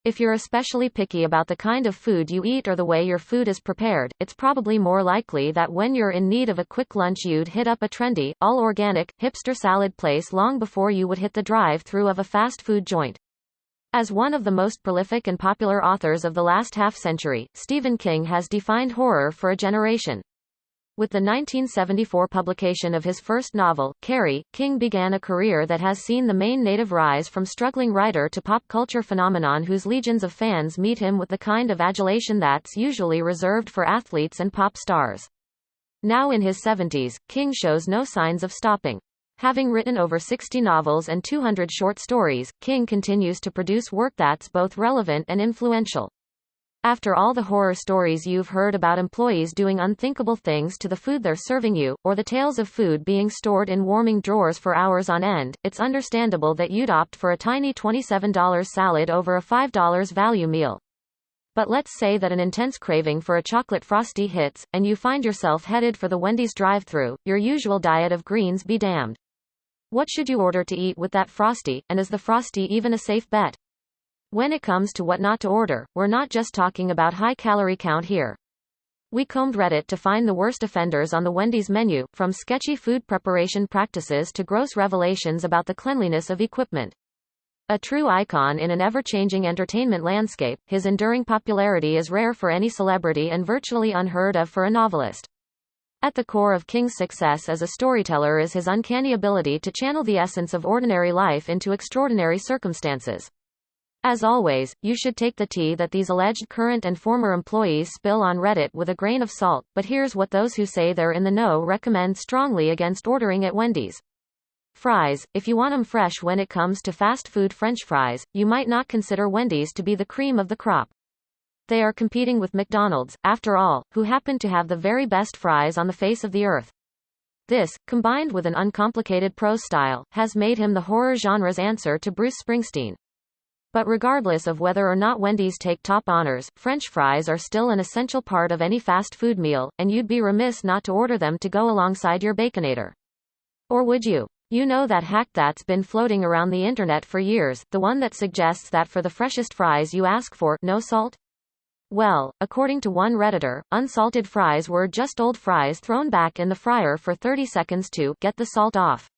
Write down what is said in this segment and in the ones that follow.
If you're especially picky about the kind of food you eat or the way your food is prepared, it's probably more likely that when you're in need of a quick lunch you'd hit up a trendy, all-organic, hipster salad place long before you would hit the drive-thru of a fast food joint. As one of the most prolific and popular authors of the last half-century, Stephen King has defined horror for a generation. With the 1974 publication of his first novel, Carrie, King began a career that has seen the Maine native rise from struggling writer to pop culture phenomenon whose legions of fans meet him with the kind of adulation that's usually reserved for athletes and pop stars. Now in his 70s, King shows no signs of stopping. Having written over 60 novels and 200 short stories, King continues to produce work that's both relevant and influential. After all the horror stories you've heard about employees doing unthinkable things to the food they're serving you, or the tales of food being stored in warming drawers for hours on end, it's understandable that you'd opt for a tiny $27 salad over a $5 value meal. But let's say that an intense craving for a chocolate frosty hits, and you find yourself headed for the Wendy's drive-thru, your usual diet of greens be damned. What should you order to eat with that frosty, and is the frosty even a safe bet? When it comes to what not to order, we're not just talking about high calorie count here. We combed Reddit to find the worst offenders on the Wendy's menu, from sketchy food preparation practices to gross revelations about the cleanliness of equipment. A true icon in an ever-changing entertainment landscape, his enduring popularity is rare for any celebrity and virtually unheard of for a novelist. At the core of King's success as a storyteller is his uncanny ability to channel the essence of ordinary life into extraordinary circumstances. As always, you should take the tea that these alleged current and former employees spill on Reddit with a grain of salt, but here's what those who say they're in the know recommend strongly against ordering at Wendy's. Fries. If you want 'em fresh when it comes to fast food French fries, you might not consider Wendy's to be the cream of the crop. They are competing with McDonald's, after all, who happen to have the very best fries on the face of the earth. This, combined with an uncomplicated prose style, has made him the horror genre's answer to Bruce Springsteen. But regardless of whether or not Wendy's take top honors, French fries are still an essential part of any fast food meal, and you'd be remiss not to order them to go alongside your Baconator. Or would you? You know that hack that's been floating around the internet for years, the one that suggests that for the freshest fries you ask for no salt? Well, according to one Redditor, unsalted fries were just old fries thrown back in the fryer for 30 seconds to get the salt off.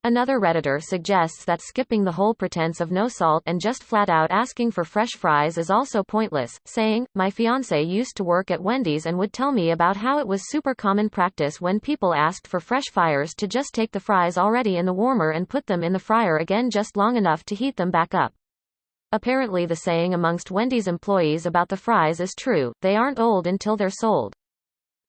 Another Redditor suggests that skipping the whole pretense of no salt and just flat out asking for fresh fries is also pointless, saying, "My fiancé used to work at Wendy's and would tell me about how it was super common practice when people asked for fresh fries to just take the fries already in the warmer and put them in the fryer again just long enough to heat them back up." Apparently the saying amongst Wendy's employees about the fries is true, they aren't old until they're sold.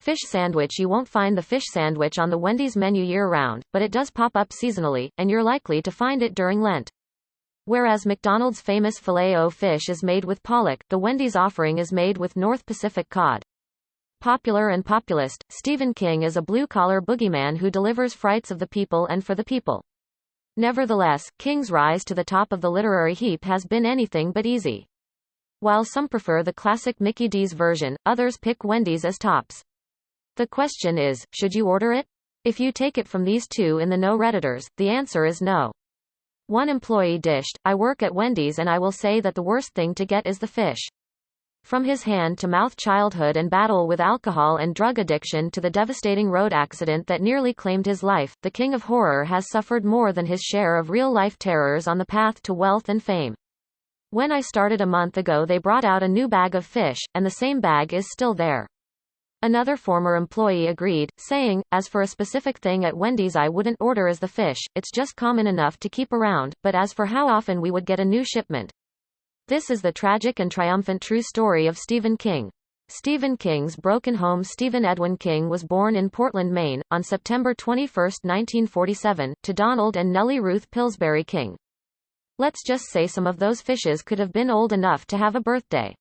Fish sandwich. You won't find the fish sandwich on the Wendy's menu year-round, but it does pop up seasonally, and you're likely to find it during Lent. Whereas McDonald's famous filet-o-fish is made with pollock, the Wendy's offering is made with North Pacific cod. Popular and populist, Stephen King is a blue-collar boogeyman who delivers frights of the people and for the people. Nevertheless, King's rise to the top of the literary heap has been anything but easy. While some prefer the classic Mickey D's version, others pick Wendy's as tops. The question is, should you order it? If you take it from these two in the know Redditors, the answer is no. One employee dished, "I work at Wendy's and I will say that the worst thing to get is the fish." From his hand-to-mouth childhood and battle with alcohol and drug addiction to the devastating road accident that nearly claimed his life, the king of horror has suffered more than his share of real-life terrors on the path to wealth and fame. "When I started a month ago they brought out a new bag of fish, and the same bag is still there." Another former employee agreed, saying, "As for a specific thing at Wendy's I wouldn't order as the fish, it's just common enough to keep around, but as for how often we would get a new shipment." This is the tragic and triumphant true story of Stephen King. Stephen King's broken home. Stephen Edwin King was born in Portland, Maine, on September 21, 1947, to Donald and Nellie Ruth Pillsbury King. Let's just say some of those fishes could have been old enough to have a birthday.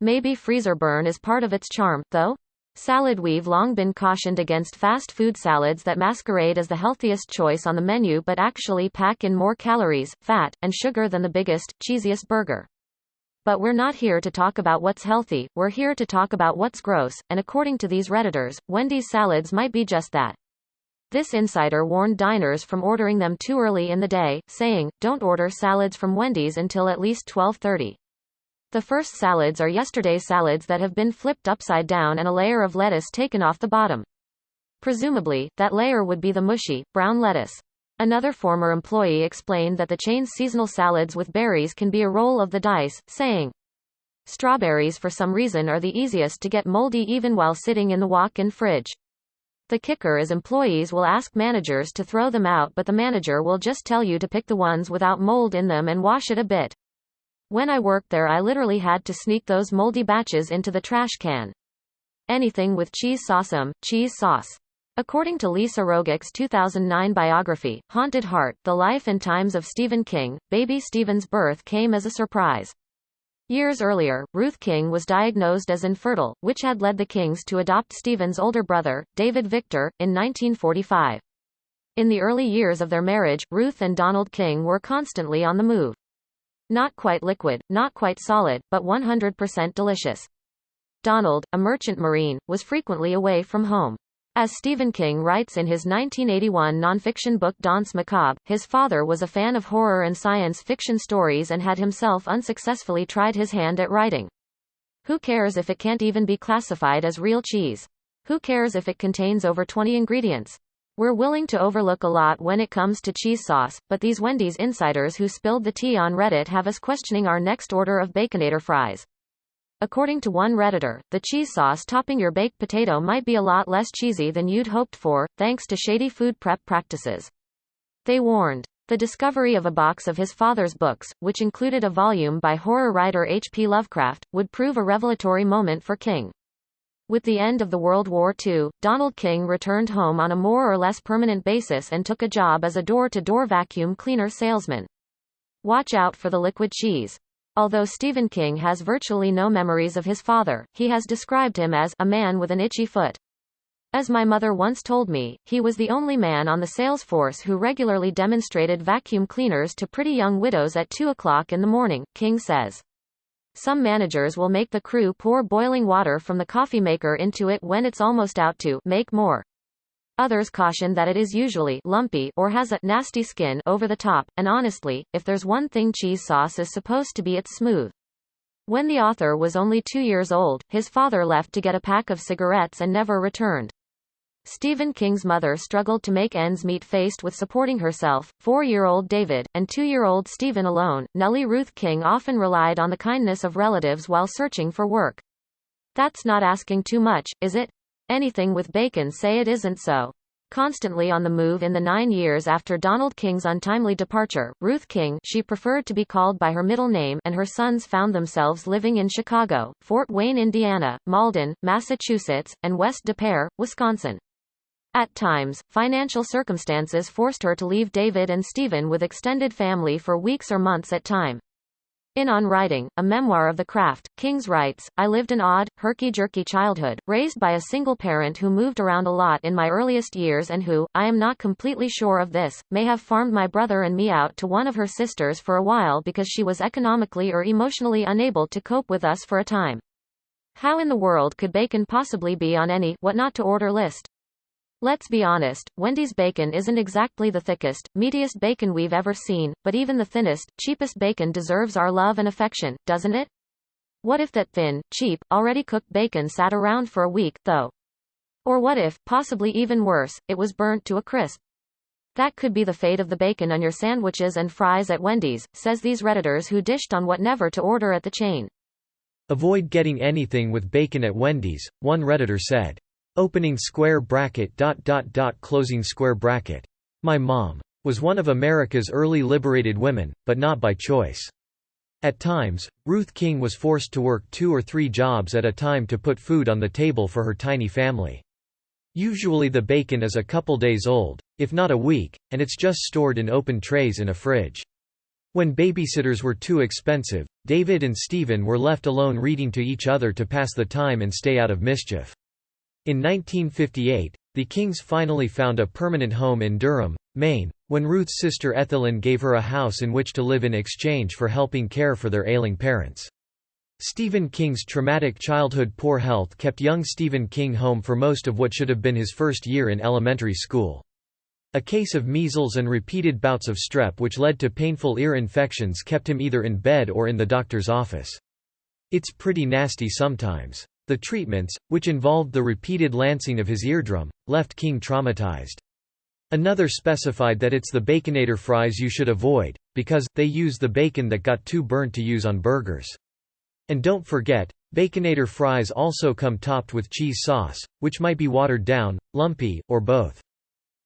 Maybe freezer burn is part of its charm, though? Salad. We've long been cautioned against fast food salads that masquerade as the healthiest choice on the menu but actually pack in more calories, fat, and sugar than the biggest, cheesiest burger. But we're not here to talk about what's healthy, we're here to talk about what's gross, and according to these Redditors, Wendy's salads might be just that. This insider warned diners from ordering them too early in the day, saying, "Don't order salads from Wendy's until at least 12:30. The first salads are yesterday's salads that have been flipped upside down and a layer of lettuce taken off the bottom. Presumably, that layer would be the mushy, brown lettuce. Another former employee explained that the chain's seasonal salads with berries can be a roll of the dice, saying, "Strawberries for some reason are the easiest to get moldy even while sitting in the walk-in fridge. The kicker is employees will ask managers to throw them out, but the manager will just tell you to pick the ones without mold in them and wash it a bit. When I worked there I literally had to sneak those moldy batches into the trash can. Anything with cheese sauce. Cheese sauce." According to Lisa Rogick's 2009 biography, Haunted Heart, The Life and Times of Stephen King, baby Stephen's birth came as a surprise. Years earlier, Ruth King was diagnosed as infertile, which had led the Kings to adopt Stephen's older brother, David Victor, in 1945. In the early years of their marriage, Ruth and Donald King were constantly on the move. Not quite liquid, not quite solid, but 100% delicious. Donald, a merchant marine, was frequently away from home. As Stephen King writes in his 1981 nonfiction book Danse Macabre, his father was a fan of horror and science fiction stories and had himself unsuccessfully tried his hand at writing. Who cares if it can't even be classified as real cheese? Who cares if it contains over 20 ingredients? We're willing to overlook a lot when it comes to cheese sauce, but these Wendy's insiders who spilled the tea on Reddit have us questioning our next order of Baconator fries. According to one Redditor, the cheese sauce topping your baked potato might be a lot less cheesy than you'd hoped for, thanks to shady food prep practices. They warned. The discovery of a box of his father's books, which included a volume by horror writer H.P. Lovecraft, would prove a revelatory moment for King. With the end of the World War II, Donald King returned home on a more or less permanent basis and took a job as a door-to-door vacuum cleaner salesman. Watch out for the liquid cheese. Although Stephen King has virtually no memories of his father, he has described him as a man with an itchy foot. As my mother once told me, he was the only man on the sales force who regularly demonstrated vacuum cleaners to pretty young widows at 2 o'clock in the morning, King says. Some managers will make the crew pour boiling water from the coffee maker into it when it's almost out to make more. Others caution that it is usually lumpy or has a nasty skin over the top, and honestly, if there's one thing cheese sauce is supposed to be, it's smooth. When the author was only 2 years old, his father left to get a pack of cigarettes and never returned. Stephen King's mother struggled to make ends meet faced with supporting herself, 4-year-old David, and 2-year-old Stephen alone. Nellie Ruth King often relied on the kindness of relatives while searching for work. That's not asking too much, is it? Anything with bacon say it isn't so. Constantly on the move in the 9 years after Donald King's untimely departure, Ruth King, she preferred to be called by her middle name, and her sons found themselves living in Chicago, Fort Wayne, Indiana, Malden, Massachusetts, and West Des Peres, Wisconsin. At times, financial circumstances forced her to leave David and Stephen with extended family for weeks or months at a time. In On Writing, a memoir of the craft, Kings writes, "I lived an odd, herky-jerky childhood, raised by a single parent who moved around a lot in my earliest years and who, I am not completely sure of this, may have farmed my brother and me out to one of her sisters for a while because she was economically or emotionally unable to cope with us for a time. How in the world could bacon possibly be on any what not to order list? Let's be honest, Wendy's bacon isn't exactly the thickest, meatiest bacon we've ever seen, but even the thinnest, cheapest bacon deserves our love and affection, doesn't it? What if that thin, cheap, already cooked bacon sat around for a week, though? Or what if, possibly even worse, it was burnt to a crisp? That could be the fate of the bacon on your sandwiches and fries at Wendy's, says these Redditors who dished on what never to order at the chain. Avoid getting anything with bacon at Wendy's, one Redditor said. Opening square bracket ... closing square bracket. My mom was one of America's early liberated women, but not by choice. At times, Ruth King was forced to work 2 or 3 jobs at a time to put food on the table for her tiny family. Usually the bacon is a couple days old, if not a week, and it's just stored in open trays in a fridge. When babysitters were too expensive, David and Stephen were left alone reading to each other to pass the time and stay out of mischief. In 1958, the Kings finally found a permanent home in Durham, Maine, when Ruth's sister Ethelyn gave her a house in which to live in exchange for helping care for their ailing parents. Stephen King's traumatic childhood poor health kept young Stephen King home for most of what should have been his first year in elementary school. A case of measles and repeated bouts of strep which led to painful ear infections kept him either in bed or in the doctor's office. It's pretty nasty sometimes. The treatments, which involved the repeated lancing of his eardrum, left King traumatized. Another specified that it's the Baconator fries you should avoid, because they use the bacon that got too burnt to use on burgers. And don't forget, Baconator fries also come topped with cheese sauce, which might be watered down, lumpy, or both.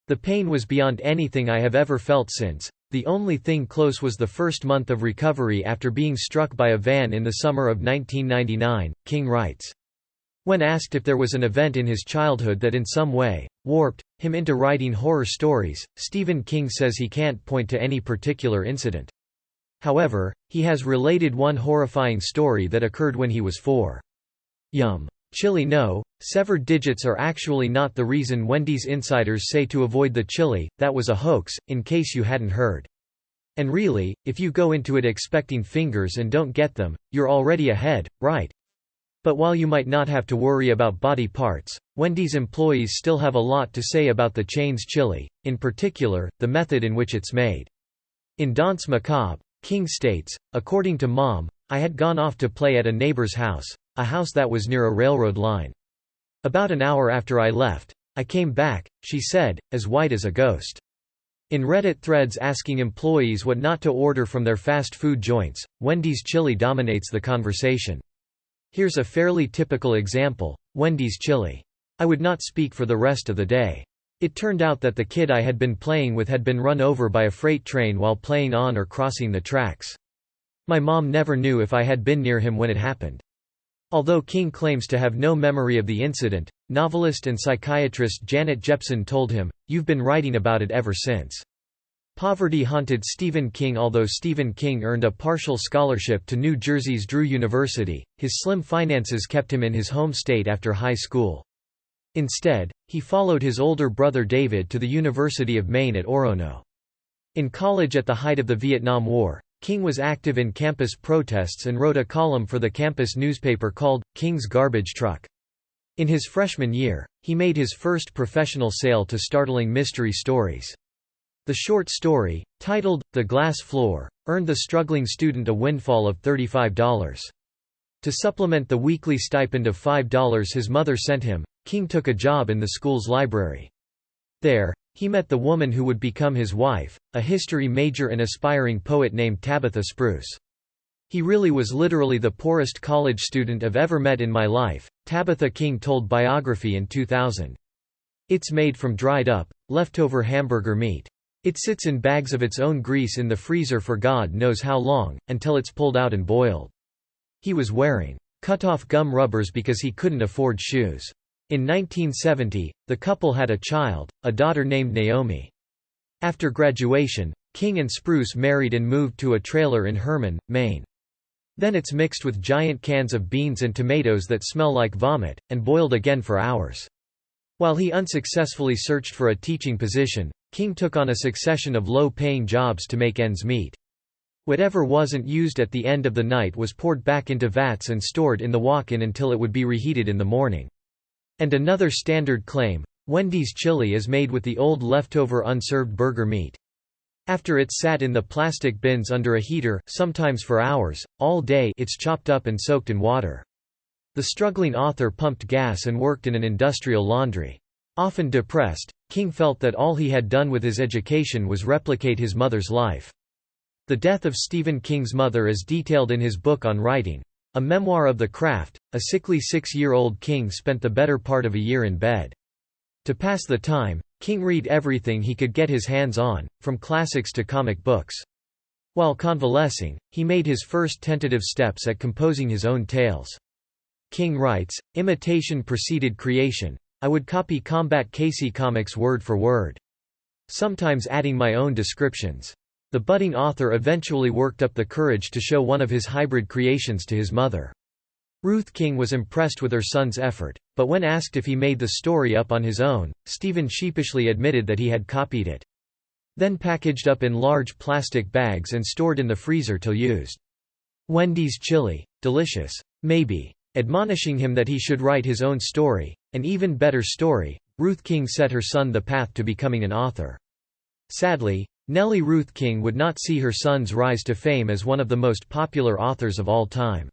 The pain was beyond anything I have ever felt since. The only thing close was the first month of recovery after being struck by a van in the summer of 1999, King writes. When asked if there was an event in his childhood that in some way warped him into writing horror stories, Stephen King says he can't point to any particular incident. However, he has related one horrifying story that occurred when he was 4. Yum. Chili. No, severed digits are actually not the reason Wendy's insiders say to avoid the chili. That was a hoax, in case you hadn't heard. And really, if you go into it expecting fingers and don't get them, you're already ahead, right? But while you might not have to worry about body parts, Wendy's employees still have a lot to say about the chain's chili, in particular, the method in which it's made. In Danse Macabre, King states, according to Mom, I had gone off to play at a neighbor's house, a house that was near a railroad line. About an hour after I left, I came back, she said, as white as a ghost. In Reddit threads asking employees what not to order from their fast food joints, Wendy's chili dominates the conversation. Here's a fairly typical example, Wendy's chili. I would not speak for the rest of the day. It turned out that the kid I had been playing with had been run over by a freight train while playing on or crossing the tracks. My mom never knew if I had been near him when it happened. Although King claims to have no memory of the incident, novelist and psychiatrist Janet Jepson told him, "You've been writing about it ever since." Poverty haunted Stephen King. Although Stephen King earned a partial scholarship to New Jersey's Drew University, his slim finances kept him in his home state after high school. Instead, he followed his older brother David to the University of Maine at Orono. In college at the height of the Vietnam War, King was active in campus protests and wrote a column for the campus newspaper called, King's Garbage Truck. In his freshman year, he made his first professional sale to startling mystery stories. The short story, titled, The Glass Floor, earned the struggling student a windfall of $35. To supplement the weekly stipend of $5 his mother sent him, King took a job in the school's library. There, he met the woman who would become his wife, a history major and aspiring poet named Tabitha Spruce. He really was literally the poorest college student I've ever met in my life, Tabitha King told Biography in 2000. It's made from dried up, leftover hamburger meat. It sits in bags of its own grease in the freezer for God knows how long, until it's pulled out and boiled. He was wearing cut-off gum rubbers because he couldn't afford shoes. In 1970, the couple had a child, a daughter named Naomi. After graduation, King and Spruce married and moved to a trailer in Herman, Maine. Then it's mixed with giant cans of beans and tomatoes that smell like vomit, and boiled again for hours. While he unsuccessfully searched for a teaching position, King took on a succession of low-paying jobs to make ends meet. Whatever wasn't used at the end of the night was poured back into vats and stored in the walk-in until it would be reheated in the morning. And another standard claim, Wendy's chili is made with the old leftover unserved burger meat. After it's sat in the plastic bins under a heater, sometimes for hours, all day, it's chopped up and soaked in water. The struggling author pumped gas and worked in an industrial laundry. Often depressed, King felt that all he had done with his education was replicate his mother's life. The death of Stephen King's mother is detailed in his book on writing, a memoir of the craft. A sickly 6-year-old King spent the better part of a year in bed. To pass the time, King read everything he could get his hands on, from classics to comic books. While convalescing, he made his first tentative steps at composing his own tales. King writes, imitation preceded creation. I would copy Combat Casey comics word for word. Sometimes adding my own descriptions. The budding author eventually worked up the courage to show one of his hybrid creations to his mother. Ruth King was impressed with her son's effort, but when asked if he made the story up on his own, Stephen sheepishly admitted that he had copied it. Then packaged up in large plastic bags and stored in the freezer till used. Wendy's chili, delicious. Maybe. Admonishing him that he should write his own story, an even better story, Ruth King set her son the path to becoming an author. Sadly, Nellie Ruth King would not see her son's rise to fame as one of the most popular authors of all time.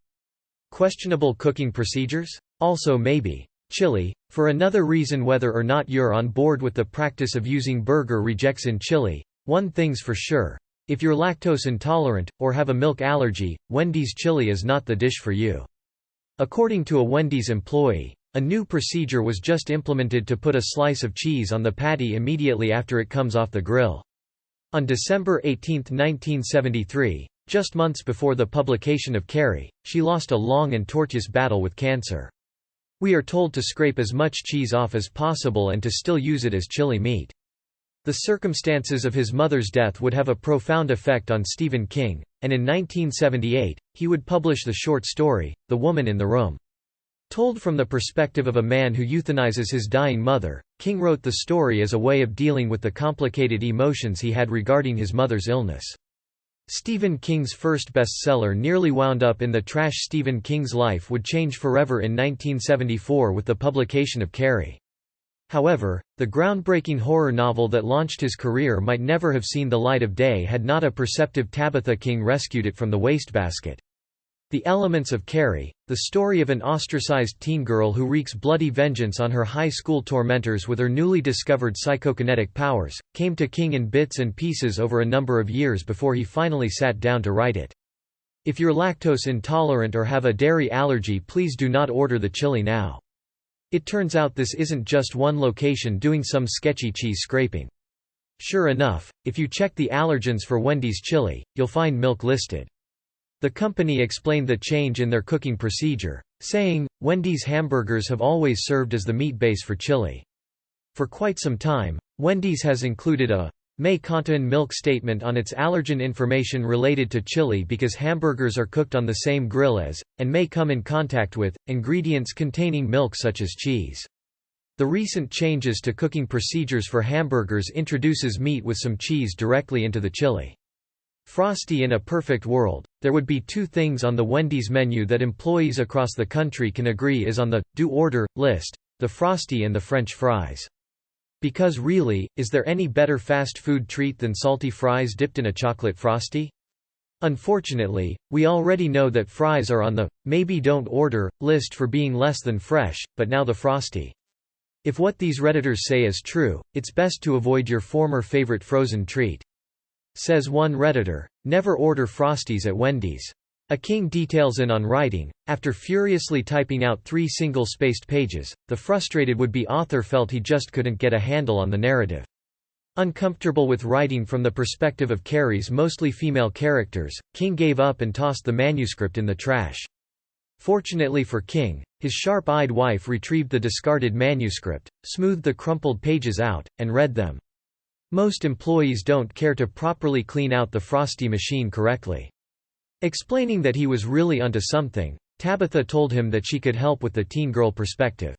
Questionable cooking procedures? Also maybe. Chili. For another reason, whether or not you're on board with the practice of using burger rejects in chili, one thing's for sure. If you're lactose intolerant, or have a milk allergy, Wendy's chili is not the dish for you. According to a Wendy's employee, a new procedure was just implemented to put a slice of cheese on the patty immediately after it comes off the grill. On December 18, 1973, just months before the publication of Carrie, she lost a long and tortuous battle with cancer. We are told to scrape as much cheese off as possible and to still use it as chili meat. The circumstances of his mother's death would have a profound effect on Stephen King, and in 1978, he would publish the short story, The Woman in the Room. Told from the perspective of a man who euthanizes his dying mother, King wrote the story as a way of dealing with the complicated emotions he had regarding his mother's illness. Stephen King's first bestseller nearly wound up in the trash. Stephen King's life would change forever in 1974 with the publication of Carrie. However, the groundbreaking horror novel that launched his career might never have seen the light of day had not a perceptive Tabitha King rescued it from the wastebasket. The elements of Carrie, the story of an ostracized teen girl who wreaks bloody vengeance on her high school tormentors with her newly discovered psychokinetic powers, came to King in bits and pieces over a number of years before he finally sat down to write it. If you're lactose intolerant or have a dairy allergy, please do not order the chili now. It turns out this isn't just one location doing some sketchy cheese scraping. Sure enough, if you check the allergens for Wendy's chili, you'll find milk listed. The company explained the change in their cooking procedure, saying, "Wendy's hamburgers have always served as the meat base for chili. For quite some time, Wendy's has included a may contain milk statement on its allergen information related to chili because hamburgers are cooked on the same grill as, and may come in contact with, ingredients containing milk such as cheese." The recent changes to cooking procedures for hamburgers introduces meat with some cheese directly into the chili. Frosty. In a perfect world, there would be two things on the Wendy's menu that employees across the country can agree is on the do order list: the Frosty and the French fries. Because really, is there any better fast food treat than salty fries dipped in a chocolate Frosty? Unfortunately, we already know that fries are on the maybe don't order list for being less than fresh, but now the Frosty. If what these Redditors say is true, it's best to avoid your former favorite frozen treat. Says one Redditor, never order Frosties at Wendy's. A King details in on writing, after furiously typing out 3 single-spaced pages, the frustrated would-be author felt he just couldn't get a handle on the narrative. Uncomfortable with writing from the perspective of Carrie's mostly female characters, King gave up and tossed the manuscript in the trash. Fortunately for King, his sharp-eyed wife retrieved the discarded manuscript, smoothed the crumpled pages out, and read them. Most employees don't care to properly clean out the Frosty machine correctly. Explaining that he was really onto something, Tabitha told him that she could help with the teen girl perspective.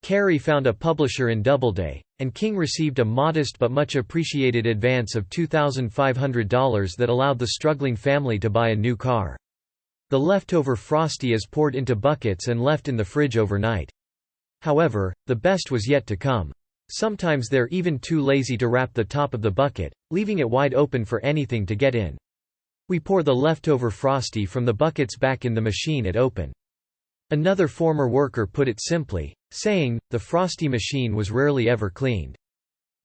Carrie found a publisher in Doubleday, and King received a modest but much appreciated advance of $2,500 that allowed the struggling family to buy a new car. The leftover Frosty is poured into buckets and left in the fridge overnight. However, the best was yet to come. Sometimes they're even too lazy to wrap the top of the bucket, leaving it wide open for anything to get in. We pour the leftover Frosty from the buckets back in the machine at open. Another former worker put it simply, saying, the Frosty machine was rarely ever cleaned.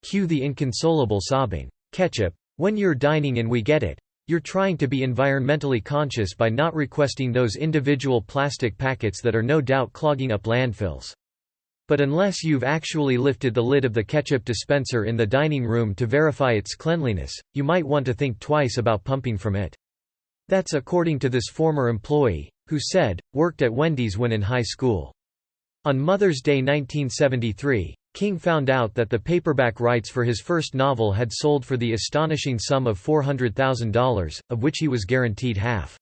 Cue the inconsolable sobbing. Ketchup. When you're dining in We Get It, you're trying to be environmentally conscious by not requesting those individual plastic packets that are no doubt clogging up landfills. But unless you've actually lifted the lid of the ketchup dispenser in the dining room to verify its cleanliness, you might want to think twice about pumping from it. That's according to this former employee, who said, worked at Wendy's when in high school. On Mother's Day 1973, King found out that the paperback rights for his first novel had sold for the astonishing sum of $400,000, of which he was guaranteed half.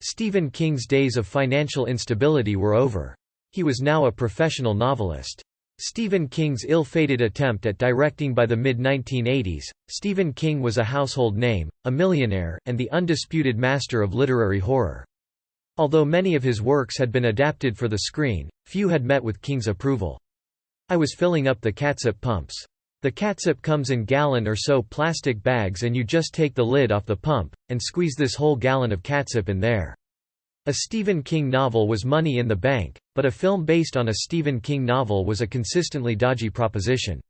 Stephen King's days of financial instability were over. He was now a professional novelist. Stephen King's ill-fated attempt at directing. By the mid-1980s, Stephen King was a household name, a millionaire, and the undisputed master of literary horror. Although many of his works had been adapted for the screen, few had met with King's approval. I was filling up the catsup pumps. The catsup comes in gallon or so plastic bags and you just take the lid off the pump, and squeeze this whole gallon of catsup in there. A Stephen King novel was money in the bank, but a film based on a Stephen King novel was a consistently dodgy proposition.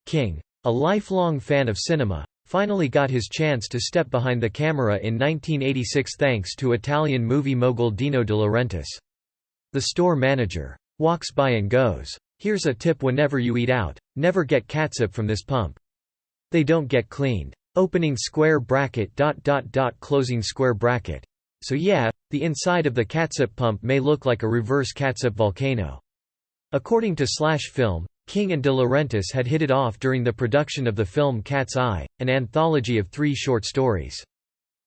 King, a lifelong fan of cinema, finally got his chance to step behind the camera in 1986 thanks to Italian movie mogul Dino De Laurentiis. The store manager walks by and goes, "Here's a tip whenever you eat out, never get catsup from this pump. They don't get cleaned." Opening square bracket closing square bracket. So yeah, the inside of the catsup pump may look like a reverse catsup volcano. According to Film, King and De Laurentiis had hit it off during the production of the film Cat's Eye, an anthology of 3 short stories.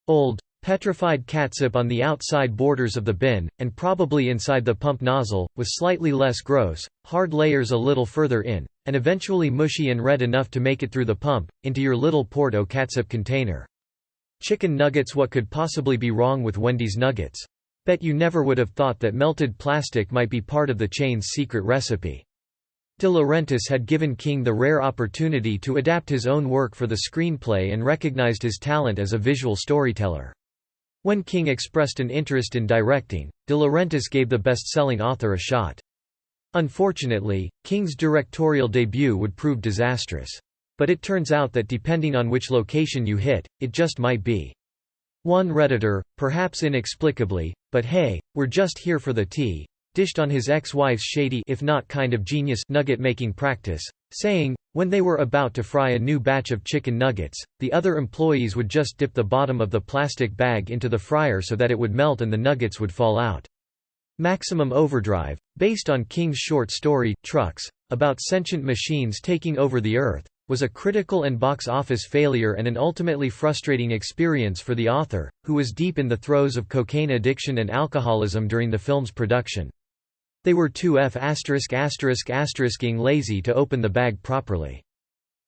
Old, petrified catsup on the outside borders of the bin, and probably inside the pump nozzle, was slightly less gross, hard layers a little further in, and eventually mushy and red enough to make it through the pump, into your little Porto catsup container. Chicken nuggets. What could possibly be wrong with Wendy's nuggets? Bet you never would have thought that melted plastic might be part of the chain's secret recipe. De Laurentiis had given King the rare opportunity to adapt his own work for the screenplay and recognized his talent as a visual storyteller. When King expressed an interest in directing, De Laurentiis gave the best-selling author a shot. Unfortunately, King's directorial debut would prove disastrous. But it turns out that depending on which location you hit, it just might be. One Redditor, perhaps inexplicably, but hey, we're just here for the tea, dished on his ex-wife's shady if not kind of genius nugget-making practice, saying, when they were about to fry a new batch of chicken nuggets, the other employees would just dip the bottom of the plastic bag into the fryer so that it would melt and the nuggets would fall out. Maximum Overdrive, based on King's short story, Trucks, about sentient machines taking over the Earth, was a critical and box office failure and an ultimately frustrating experience for the author, who was deep in the throes of cocaine addiction and alcoholism during the film's production. They were too *****ing lazy to open the bag properly.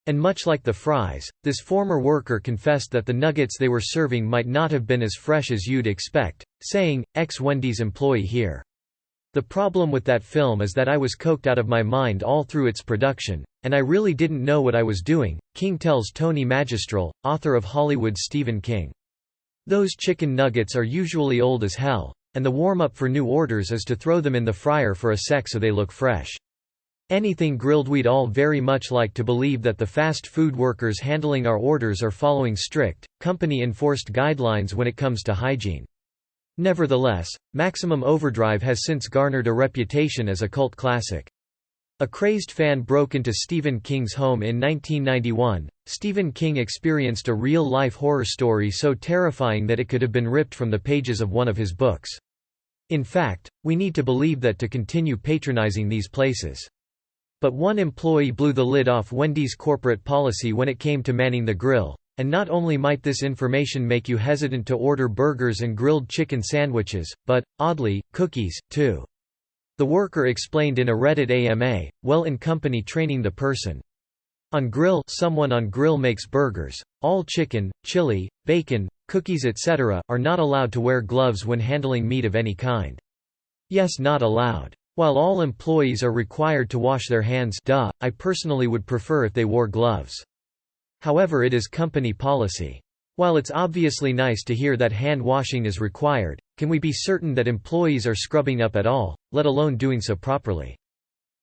And much like the fries, this former worker confessed that the nuggets they were serving might not have been as fresh as you'd expect, saying, "Ex-Wendy's employee here. The problem with that film is that I was coked out of my mind all through its production, and I really didn't know what I was doing," King tells Tony Magistral, author of Hollywood's Stephen King. "Those chicken nuggets are usually old as hell, and the warm-up for new orders is to throw them in the fryer for a sec so they look fresh. Anything grilled. We'd all very much like to believe that the fast food workers handling our orders are following strict, company-enforced guidelines when it comes to hygiene." Nevertheless, Maximum Overdrive has since garnered a reputation as a cult classic. A crazed fan broke into Stephen King's home in 1991. Stephen King experienced a real-life horror story so terrifying that it could have been ripped from the pages of one of his books. In fact, we need to believe that to continue patronizing these places. But one employee blew the lid off Wendy's corporate policy when it came to manning the grill, and not only might this information make you hesitant to order burgers and grilled chicken sandwiches, but, oddly, cookies, too. The worker explained in a Reddit AMA, well in company training the person. On grill, someone on grill makes burgers. All chicken, chili, bacon, cookies etc. are not allowed to wear gloves when handling meat of any kind. Yes, not allowed. While all employees are required to wash their hands, I personally would prefer if they wore gloves. However, it is company policy. While it's obviously nice to hear that hand washing is required, can we be certain that employees are scrubbing up at all, let alone doing so properly?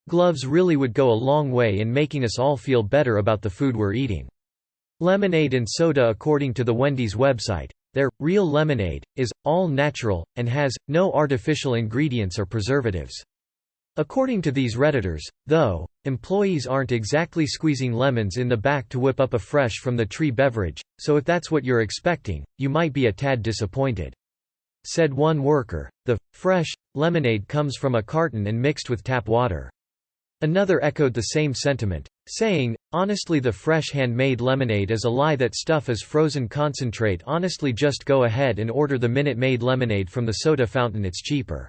Gloves really would go a long way in making us all feel better about the food we're eating. Lemonade and soda. According to the Wendy's website, their real lemonade is all natural and has no artificial ingredients or preservatives. According to these Redditors, though, employees aren't exactly squeezing lemons in the back to whip up a fresh from the tree beverage, so if that's what you're expecting, you might be a tad disappointed. Said one worker, the fresh lemonade comes from a carton and mixed with tap water. Another echoed the same sentiment, saying, honestly, the fresh handmade lemonade is a lie. That stuff is frozen concentrate. Honestly, just go ahead and order the Minute Maid lemonade from the soda fountain, it's cheaper.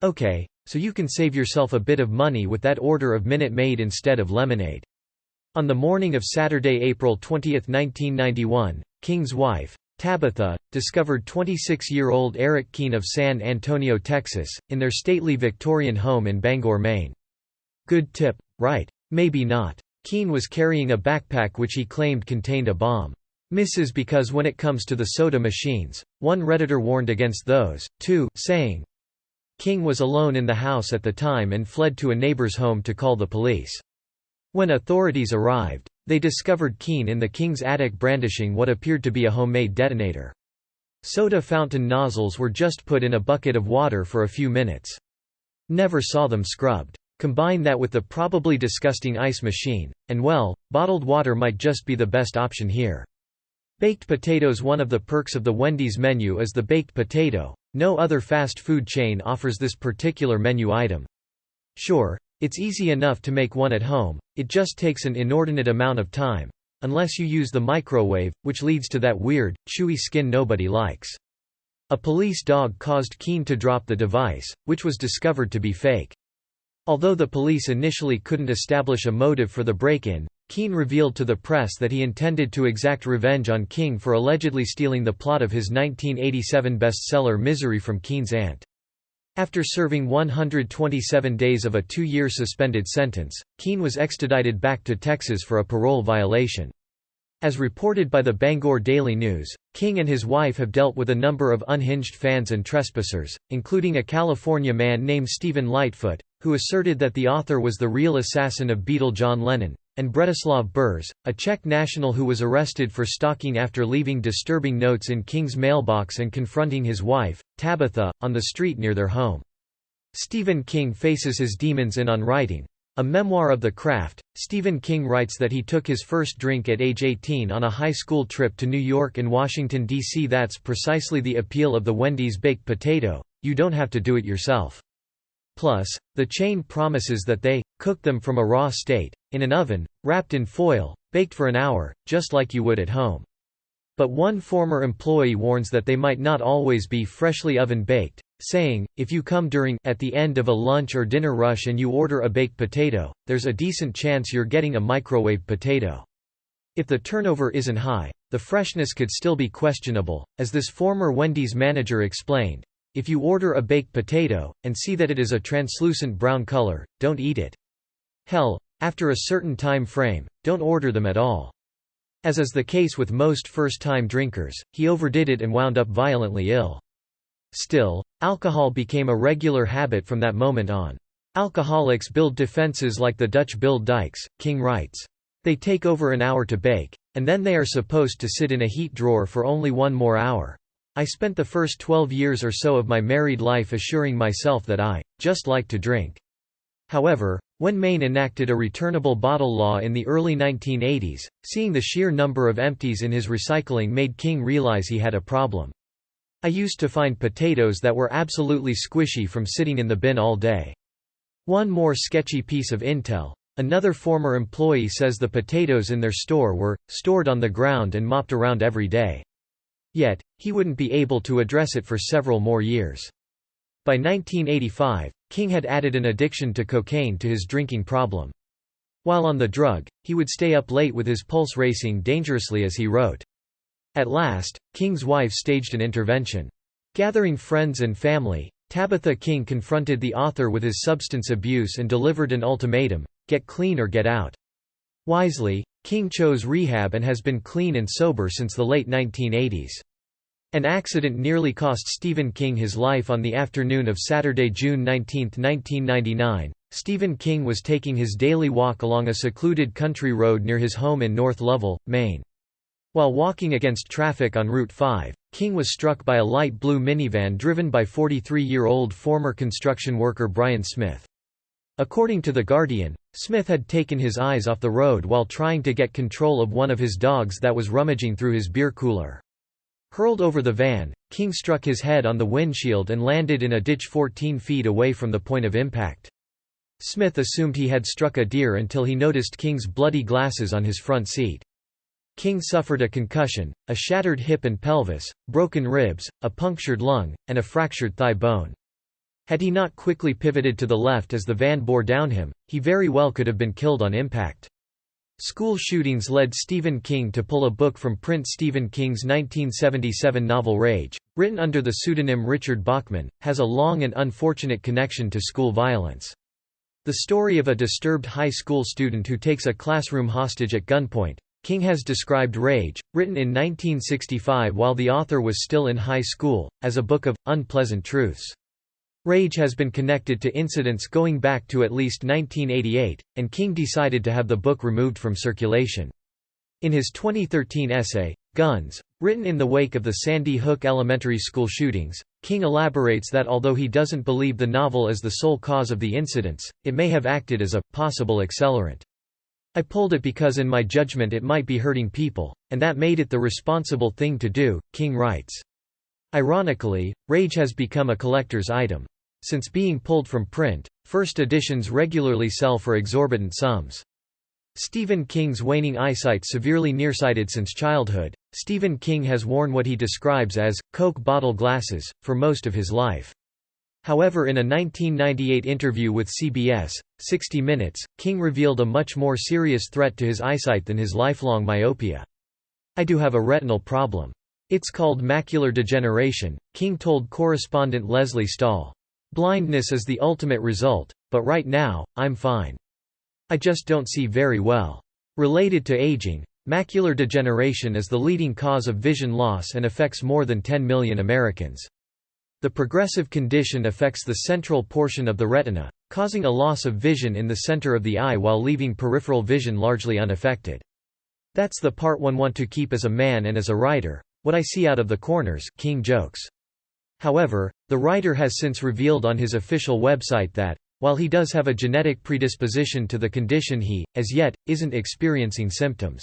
Okay, so you can save yourself a bit of money with that order of Minute Maid instead of lemonade. On the morning of Saturday, April 20, 1991, King's wife, Tabitha, discovered 26-year-old Eric Keene of San Antonio, Texas, in their stately Victorian home in Bangor, Maine. Good tip, right? Maybe not. Keene was carrying a backpack which he claimed contained a bomb. Misses because when it comes to the soda machines, one Redditor warned against those, too, saying, King was alone in the house at the time and fled to a neighbor's home to call the police. When authorities arrived, they discovered Keane in the King's attic brandishing what appeared to be a homemade detonator. Soda fountain nozzles were just put in a bucket of water for a few minutes. Never saw them scrubbed. Combine that with the probably disgusting ice machine, and well, bottled water might just be the best option here. Baked potatoes. One of the perks of the Wendy's menu is the baked potato. No other fast food chain offers this particular menu item. Sure, it's easy enough to make one at home, it just takes an inordinate amount of time. Unless you use the microwave, which leads to that weird, chewy skin nobody likes. A police dog caused Keane to drop the device, which was discovered to be fake. Although the police initially couldn't establish a motive for the break-in, Keane revealed to the press that he intended to exact revenge on King for allegedly stealing the plot of his 1987 bestseller Misery from Keane's aunt. After serving 127 days of a 2-year suspended sentence, Keane was extradited back to Texas for a parole violation. As reported by the Bangor Daily News, King and his wife have dealt with a number of unhinged fans and trespassers, including a California man named Stephen Lightfoot, who asserted that the author was the real assassin of Beatle John Lennon, and Bretislav Burz, a Czech national who was arrested for stalking after leaving disturbing notes in King's mailbox and confronting his wife, Tabitha, on the street near their home. Stephen King faces his demons in On Writing, a memoir of the craft. Stephen King writes that he took his first drink at age 18 on a high school trip to New York and Washington, D.C. That's precisely the appeal of the Wendy's baked potato, you don't have to do it yourself. Plus, the chain promises that they cook them from a raw state, in an oven, wrapped in foil, baked for an hour, just like you would at home. But one former employee warns that they might not always be freshly oven-baked, saying, if you come during at the end of a lunch or dinner rush and you order a baked potato, there's a decent chance you're getting a microwave potato. If the turnover isn't high, the freshness could still be questionable, as this former Wendy's manager explained. If you order a baked potato, and see that it is a translucent brown color, don't eat it. Hell, after a certain time frame, don't order them at all. As is the case with most first-time drinkers, he overdid it and wound up violently ill. Still, alcohol became a regular habit from that moment on. Alcoholics build defenses like the Dutch build dikes, King writes. They take over an hour to bake, and then they are supposed to sit in a heat drawer for only one more hour. I spent the first 12 years or so of my married life assuring myself that I just like to drink. However, when Maine enacted a returnable bottle law in the early 1980s, seeing the sheer number of empties in his recycling made King realize he had a problem. I used to find potatoes that were absolutely squishy from sitting in the bin all day. One more sketchy piece of intel. Another former employee says the potatoes in their store were stored on the ground and mopped around every day. Yet, he wouldn't be able to address it for several more years. By 1985, King had added an addiction to cocaine to his drinking problem. While on the drug, he would stay up late with his pulse racing dangerously as he wrote. At last, King's wife staged an intervention. Gathering friends and family, Tabitha King confronted the author with his substance abuse and delivered an ultimatum: get clean or get out. Wisely, King chose rehab and has been clean and sober since the late 1980s. An accident nearly cost Stephen King his life on the afternoon of Saturday, June 19, 1999. Stephen King was taking his daily walk along a secluded country road near his home in North Lovell, Maine. While walking against traffic on Route 5, King was struck by a light blue minivan driven by 43-year-old former construction worker Brian Smith. According to The Guardian, Smith had taken his eyes off the road while trying to get control of one of his dogs that was rummaging through his beer cooler. Hurled over the van, King struck his head on the windshield and landed in a ditch 14 feet away from the point of impact. Smith assumed he had struck a deer until he noticed King's bloody glasses on his front seat. King suffered a concussion, a shattered hip and pelvis, broken ribs, a punctured lung, and a fractured thigh bone. Had he not quickly pivoted to the left as the van bore down him, he very well could have been killed on impact. School shootings led Stephen King to pull a book from print. Stephen King's 1977 novel Rage, written under the pseudonym Richard Bachman, has a long and unfortunate connection to school violence. The story of a disturbed high school student who takes a classroom hostage at gunpoint, King has described Rage, written in 1965 while the author was still in high school, as a book of unpleasant truths. Rage has been connected to incidents going back to at least 1988, and King decided to have the book removed from circulation. In his 2013 essay, Guns, written in the wake of the Sandy Hook Elementary School shootings, King elaborates that although he doesn't believe the novel is the sole cause of the incidents, it may have acted as a possible accelerant. I pulled it because in my judgment it might be hurting people, and that made it the responsible thing to do, King writes. Ironically, Rage has become a collector's item. Since being pulled from print, first editions regularly sell for exorbitant sums. Stephen King's waning eyesight severely nearsighted since childhood, Stephen King has worn what he describes as Coke bottle glasses for most of his life. However, in a 1998 interview with CBS, 60 Minutes, King revealed a much more serious threat to his eyesight than his lifelong myopia. "I do have a retinal problem. It's called macular degeneration," King told correspondent Leslie Stahl. "Blindness is the ultimate result, but right now, I'm fine. I just don't see very well." Related to aging, macular degeneration is the leading cause of vision loss and affects more than 10 million Americans. The progressive condition affects the central portion of the retina, causing a loss of vision in the center of the eye while leaving peripheral vision largely unaffected. "That's the part one want to keep as a man and as a writer, what I see out of the corners," King jokes. However, the writer has since revealed on his official website that, while he does have a genetic predisposition to the condition, he, as yet, isn't experiencing symptoms.